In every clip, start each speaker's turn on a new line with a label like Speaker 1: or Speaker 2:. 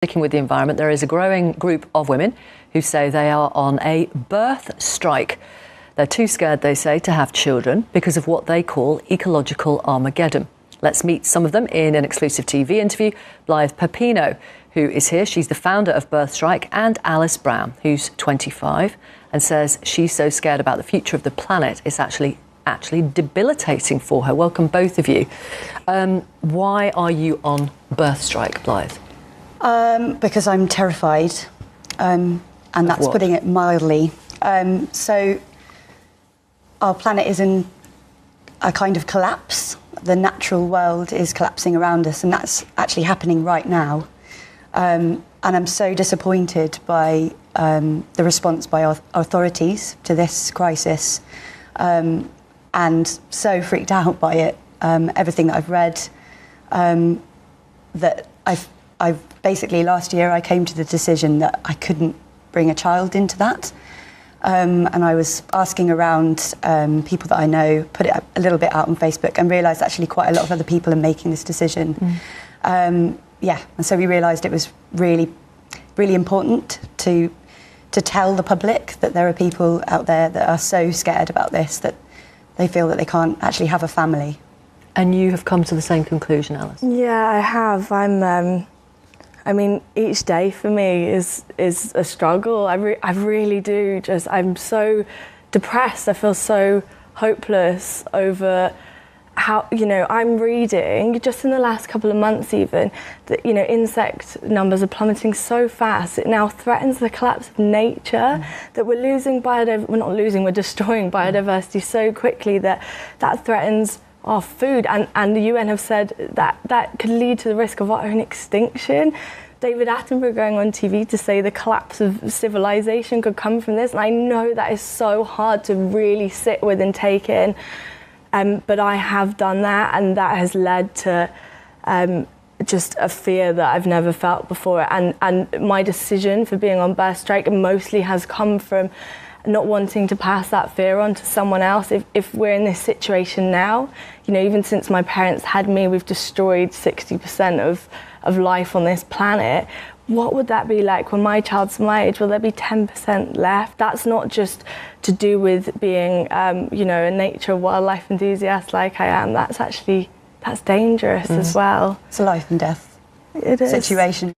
Speaker 1: Sticking with the environment, there is a growing group of women who say they are on a birth strike. They're too scared, they say, to have children because of what they call ecological Armageddon. Let's meet some of them in an exclusive TV interview. Blythe Pepino, who is here, she's the founder of Birth Strike, and Alice Brown, who's 25, and says she's so scared about the future of the planet, it's actually debilitating for her. Welcome, both of you. Why are you on Birth Strike, Blythe?
Speaker 2: Because I'm terrified, and that's putting it mildly. So our planet is in a kind of collapse. The natural world is collapsing around us, and that's actually happening right now. And I'm so disappointed by the response by our authorities to this crisis, and so freaked out by it. Everything that I've read, that I've basically, last year I came to the decision that I couldn't bring a child into that. And I was asking around people that I know, put it a little bit out on Facebook, and realised actually quite a lot of other people are making this decision. And so we realised it was really, really important to tell the public that there are people out there that are so scared about this that they feel that they can't actually have a family.
Speaker 1: And you have come to the same conclusion, Alice?
Speaker 3: Yeah, I have. I mean, each day for me is a struggle. I really do. I'm so depressed. I feel so hopeless over how, I'm reading just in the last couple of months even that, insect numbers are plummeting so fast. It now threatens the collapse of nature, that we're losing biodiversity. We're not losing, we're destroying biodiversity so quickly that threatens our food, and the UN have said that could lead to the risk of our own extinction. David Attenborough going on TV to say the collapse of civilization could come from this, and I know that is so hard to really sit with and take in, but I have done that, and that has led to just a fear that I've never felt before, and my decision for being on Birth Strike mostly has come from not wanting to pass that fear on to someone else. If we're in this situation now, even since my parents had me, we've destroyed 60% of life on this planet. What would that be like when my child's my age? Will there be 10% left? That's not just to do with being, a nature wildlife enthusiast like I am. That's dangerous as well.
Speaker 2: It's a life and death situation.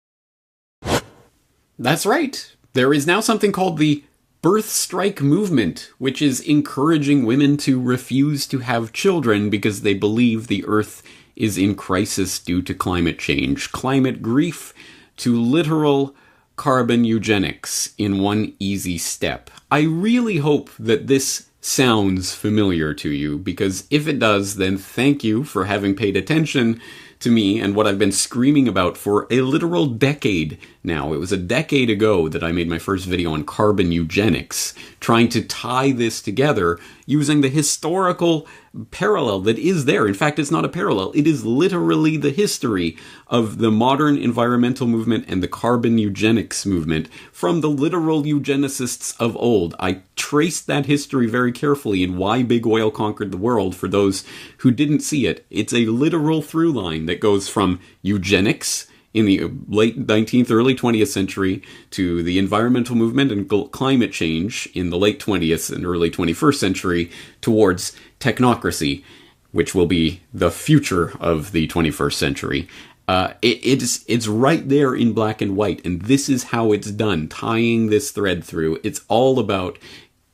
Speaker 4: That's right. There is now something called the Birth Strike movement, which is encouraging women to refuse to have children because they believe the Earth is in crisis due to climate change. Climate grief to literal carbon eugenics in one easy step. I really hope that this sounds familiar to you, because if it does, then thank you for having paid attention to me and what I've been screaming about for a literal decade now. It was a decade ago that I made my first video on carbon eugenics, trying to tie this together using the historical parallel that is there. In fact, it's not a parallel. It is literally the history of the modern environmental movement and the carbon eugenics movement from the literal eugenicists of old. I traced that history very carefully in Why Big Oil Conquered the World for those who didn't see it. It's a literal through line that goes from eugenics in the late 19th, early 20th century to the environmental movement and climate change in the late 20th and early 21st century towards technocracy, which will be the future of the 21st century. It's right there in black and white, and this is how it's done, tying this thread through. It's all about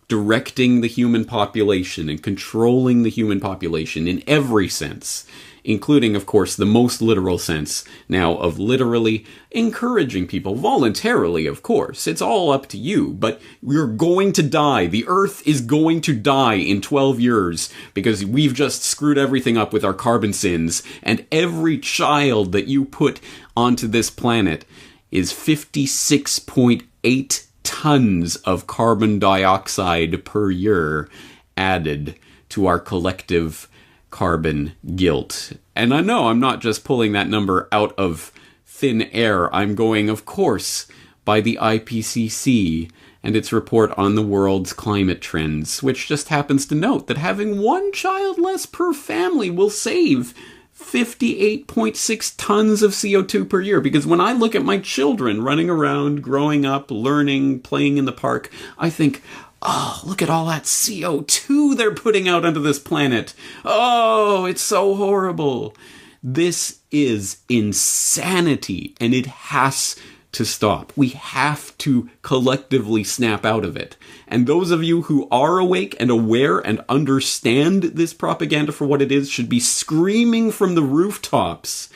Speaker 4: directing the human population and controlling the human population in every sense, including, of course, the most literal sense now of literally encouraging people, voluntarily, of course. It's all up to you, but we're going to die. The Earth is going to die in 12 years because we've just screwed everything up with our carbon sins, and every child that you put onto this planet is 56.8 tons of carbon dioxide per year added to our collective carbon guilt. And I know I'm not just pulling that number out of thin air. I'm going, of course, by the IPCC and its report on the world's climate trends, which just happens to note that having one child less per family will save 58.6 tons of CO2 per year. Because when I look at my children running around, growing up, learning, playing in the park, I think, oh, look at all that CO2 they're putting out onto this planet. Oh, it's so horrible. This is insanity, and it has to stop. We have to collectively snap out of it. And those of you who are awake and aware and understand this propaganda for what it is should be screaming from the rooftops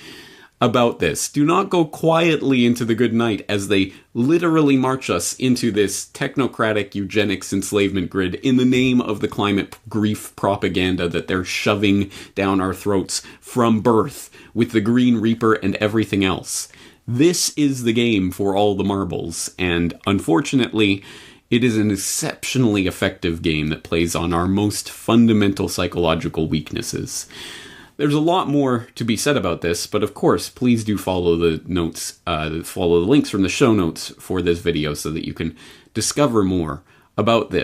Speaker 4: about this. Do not go quietly into the good night as they literally march us into this technocratic eugenics enslavement grid in the name of the climate grief propaganda that they're shoving down our throats from birth with the Green Reaper and everything else. This is the game for all the marbles, and unfortunately, it is an exceptionally effective game that plays on our most fundamental psychological weaknesses. There's a lot more to be said about this, but of course, please do follow the notes, follow the links from the show notes for this video so that you can discover more about this.